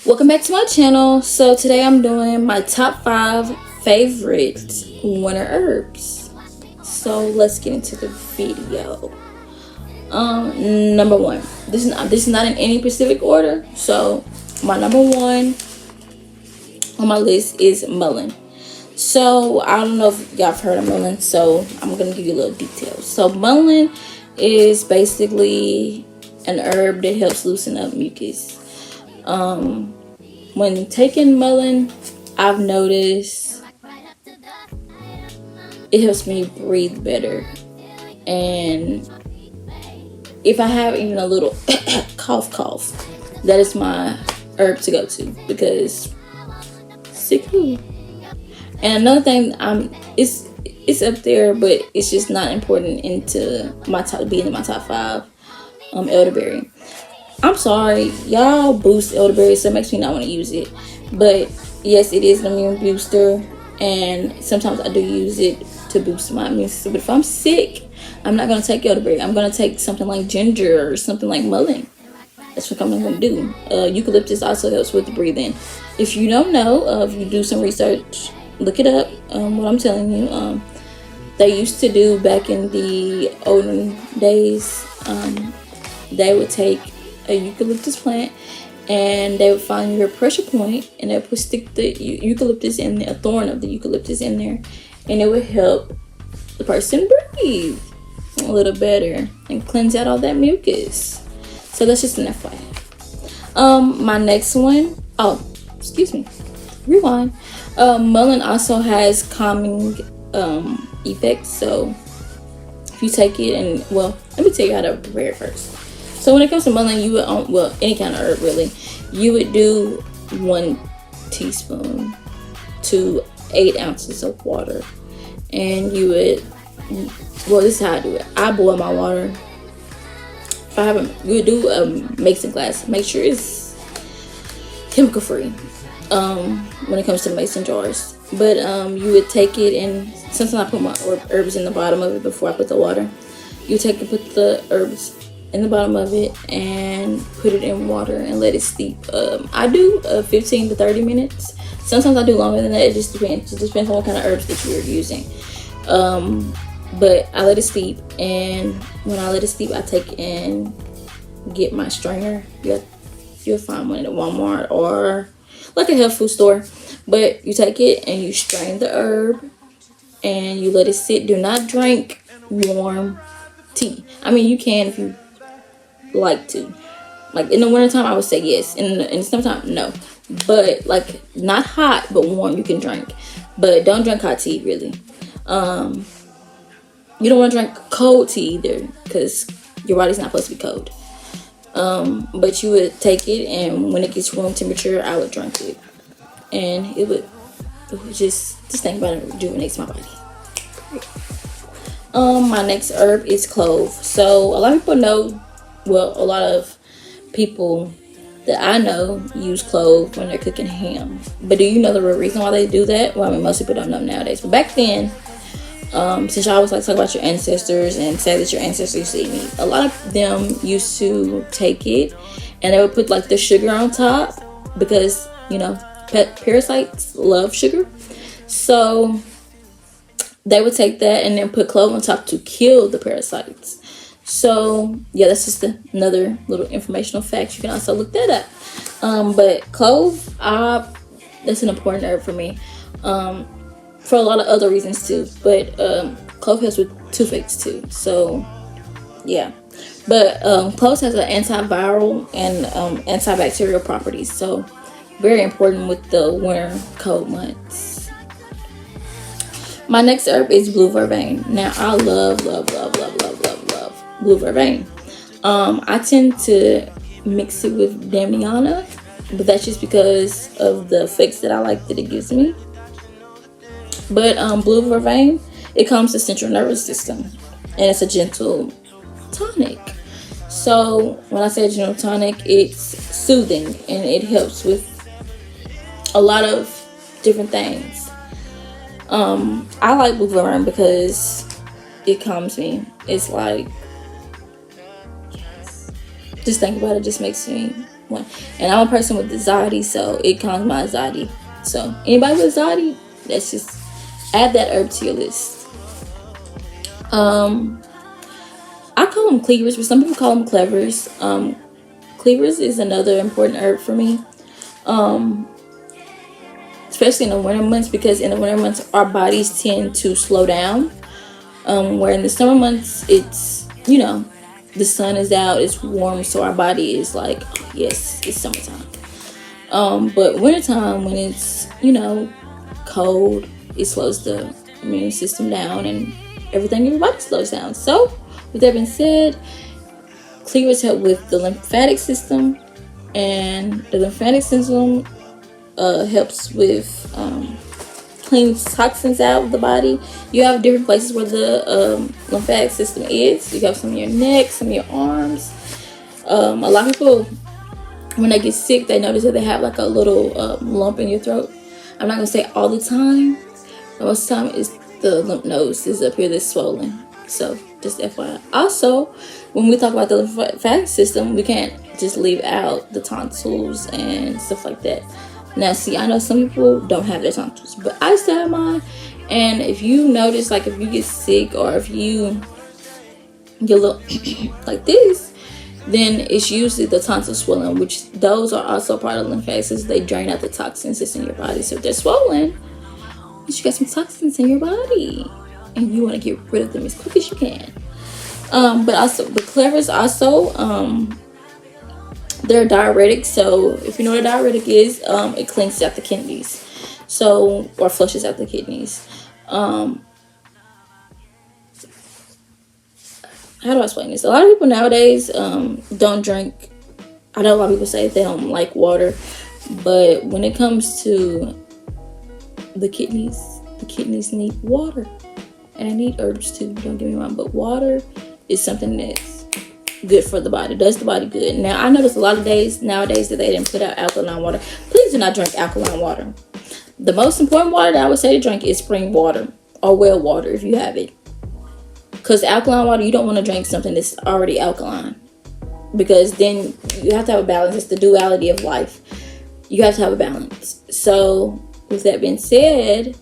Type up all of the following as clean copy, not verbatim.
Welcome back to my channel. So today I'm doing my top 5 favorite winter herbs. So let's get into the video. Number 1. This is not in any specific order. So my number 1 on my list is mullein. So I don't know if y'all have heard of mullein, so I'm gonna give you a little details. So mullein is basically an herb that helps loosen up mucus. When taking mullein, I've noticed it helps me breathe better. And if I have even a little cough, that is my herb to go to because sick. And another thing, it's up there, but it's just not important into my being in my top 5. Elderberry. I'm sorry, y'all boost elderberry, so it makes me not want to use it. But yes, it is an immune booster, and sometimes I do use it to boost my immune system. But if I'm sick, I'm not gonna take elderberry. I'm gonna take something like ginger or something like mullein. That's what I'm gonna do. Eucalyptus also helps with the breathing. If you don't know, if you do some research, look it up. What I'm telling you, they used to do back in the olden days. They would take a eucalyptus plant and they would find your pressure point and they would stick the eucalyptus in there, a thorn of the eucalyptus in there, and it would help the person breathe a little better and cleanse out all that mucus. So that's just an FYI. My next one, rewind. Mullein also has calming effects. So if you take it, and well, let me tell you how to prepare it first. So when it comes to mullein, you would, any kind of herb really, you would do 1 teaspoon to 8 ounces of water. And you would, well, this is how I do it. I boil my water. If I haven't, you would do a mason glass. Make sure it's chemical free when it comes to mason jars. But you would take it, and sometimes I put my herbs in the bottom of it before I put the water. You take and put the herbs in the bottom of it and put it in water and let it steep. I do 15 to 30 minutes. Sometimes I do longer than that. It just depends. It depends on what kind of herbs that you're using. But I let it steep, and when I let it steep, I take and get my strainer. You'll find one at Walmart or like a health food store. But you take it and you strain the herb and you let it sit. Do not drink warm tea. I mean, you can if you like to. Like in the wintertime, I would say yes. In the summertime, no. But like not hot, but warm you can drink. But don't drink hot tea, really. You don't want to drink cold tea either, because your body's not supposed to be cold. But you would take it, and when it gets room temperature, I would drink it. And it would just think about it, rejuvenates my body. My next herb is clove. So a lot of people know, well, a lot of people that I know use clove when they're cooking ham. But do you know the real reason why they do that? Well, I mean, most people don't know nowadays. But back then, since I always like to talk about your ancestors and say that your ancestors see me, a lot of them used to take it and they would put like the sugar on top because, you know, parasites love sugar. So they would take that and then put clove on top to kill the parasites. So yeah, that's just another little informational fact. You can also look that up. But clove, that's an important herb for me. For a lot of other reasons too. But clove helps with toothaches too. So yeah. But clove has an antiviral and antibacterial properties. So very important with the winter cold months. My next herb is blue vervain. Now I love blue vervain. I tend to mix it with damiana, but that's just because of the effects that I like that it gives me. But blue vervain, it calms the central nervous system, and it's a gentle tonic. So when I say gentle tonic, it's soothing and it helps with a lot of different things. I like blue vervain because it calms me. It's like, yes, just think about it, just makes me one. And I'm a person with anxiety, so it calms my anxiety. So anybody with anxiety, let's just add that herb to your list. I call them cleavers, but some people call them cleavers. Cleavers is another important herb for me, especially in the winter months, because in the winter months our bodies tend to slow down. Where in the summer months it's, the sun is out, it's warm, so our body is like, oh, yes, it's summertime. But wintertime, when it's cold, it slows the immune system down and everything in your body slows down. So with that being said, cleavers help with the lymphatic system, and the lymphatic system helps with clean toxins out of the body. You have different places where the lymphatic system is. You have some in your neck, some in your arms. A lot of people, when they get sick, they notice that they have like a little lump in your throat. I'm not gonna say all the time, but most of the time it's the lymph nodes is up here that's swollen. So just FYI. Also, when we talk about the lymphatic system, we can't just leave out the tonsils and stuff like that. Now, see, I know some people don't have their tonsils, but I still have mine. And if you notice, like if you get sick or if you get a little like this, then it's usually the tonsil swelling, which those are also part of the lymphatic system. They drain out the toxins that's in your body. So if they're swollen, you got some toxins in your body, and you want to get rid of them as quick as you can. But also the cleavers also, they're diuretic. So if you know what a diuretic is, it cleans out the kidneys, or flushes out the kidneys. How do I explain this? A lot of people nowadays don't drink. I know a lot of people say they don't like water, but when it comes to the kidneys need water, and they need herbs too. Don't get me wrong, but water is something that's good for the body. Does the body good. Now, I notice a lot of days nowadays that they didn't put out alkaline water. Please do not drink alkaline water. The most important water that I would say to drink is spring water or well water if you have it. Because alkaline water, you don't want to drink something that's already alkaline, because then you have to have a balance. It's the duality of life. You have to have a balance. So with that being said,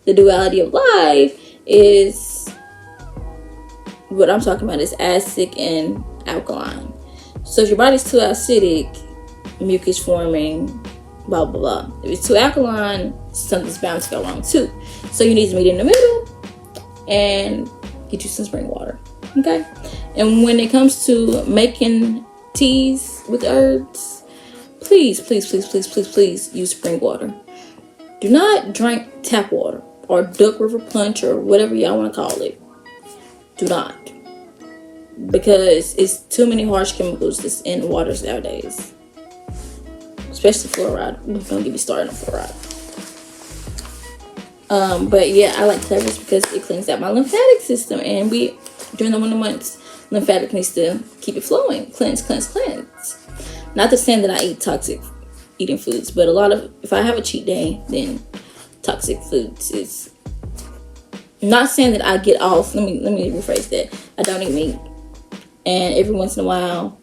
the duality of life is what I'm talking about is acidic and alkaline. So if your body's too acidic, mucus forming, blah blah blah. If it's too alkaline, something's bound to go wrong too. So you need to meet in the middle and get you some spring water. Okay? And when it comes to making teas with herbs, please use spring water. Do not drink tap water or Duck River Punch or whatever y'all want to call it. Do not. Because it's too many harsh chemicals that's in waters nowadays. Especially fluoride. Don't get me started on fluoride. But yeah, I like cleavers because it cleans out my lymphatic system. And during the winter months, lymphatic needs to keep it flowing. Cleanse. Not to say that I eat toxic eating foods, but if I have a cheat day, then toxic foods is not saying that I get off. Let me rephrase that. I don't eat meat, and every once in a while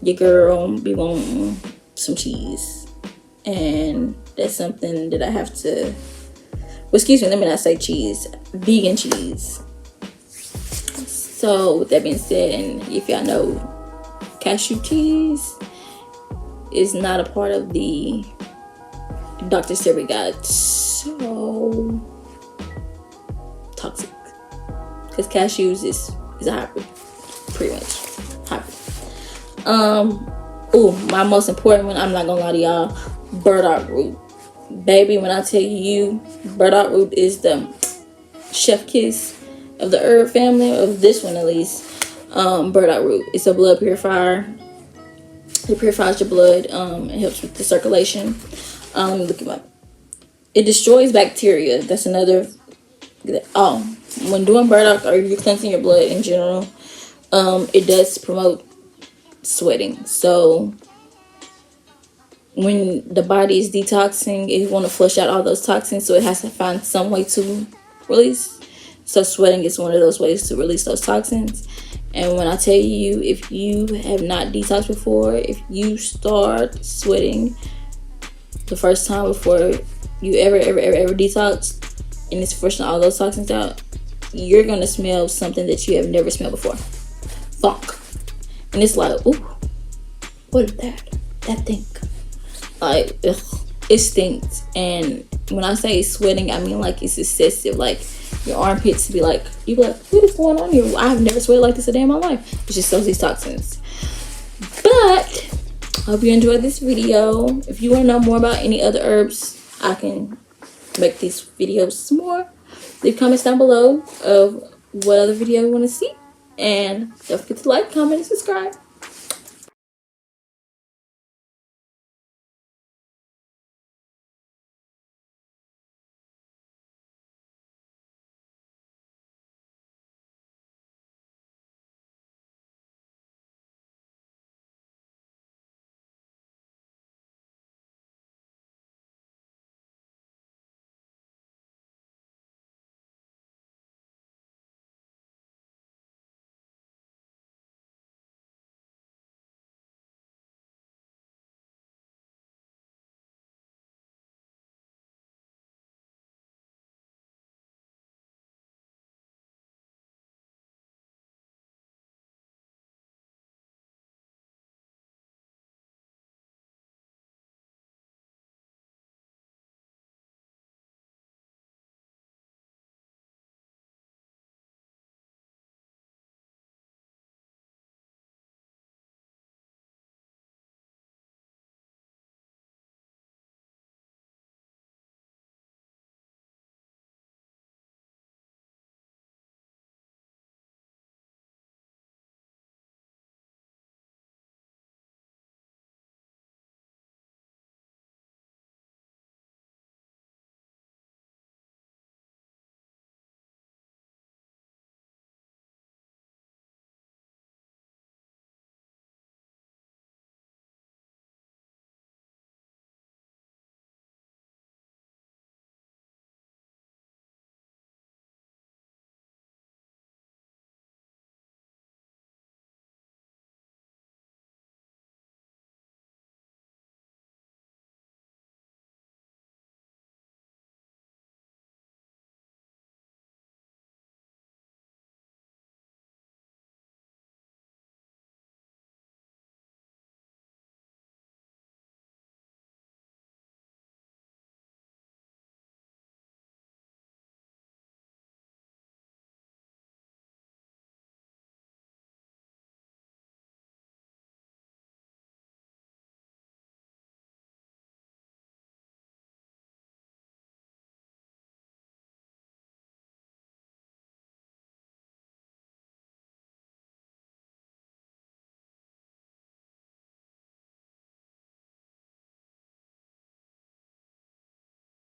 your girl be wanting some cheese, and that's something that I have to, let me not say cheese, vegan cheese. So with that being said, and if y'all know, cashew cheese is not a part of the Dr. Sebi guide. So toxic, because cashews is a hybrid, pretty much hybrid. My most important one, I'm not gonna lie to y'all, burdock root. Baby, when I tell you burdock root is the chef kiss of the herb family, of this one at least. Burdock root, it's a blood purifier. It purifies your blood. It helps with the circulation. Look at it destroys bacteria. That's another. When doing burdock or you're cleansing your blood in general, it does promote sweating. So when the body is detoxing, it want to flush out all those toxins, so it has to find some way to release. So sweating is one of those ways to release those toxins. And when I tell you, if you have not detoxed before, if you start sweating the first time before you ever detox, and it's flushing all those toxins out, you're gonna smell something that you have never smelled before. Funk. And it's like, ooh, what is that? That thing. Like, ugh, it stinks. And when I say sweating, I mean like it's excessive. Like your armpits be like, you be like, what is going on here? I have never sweated like this a day in my life. It's just those these toxins. But I hope you enjoyed this video. If you want to know more about any other herbs, I can make these videos some more. Leave comments down below of what other video you want to see. And don't forget to like, comment, and subscribe.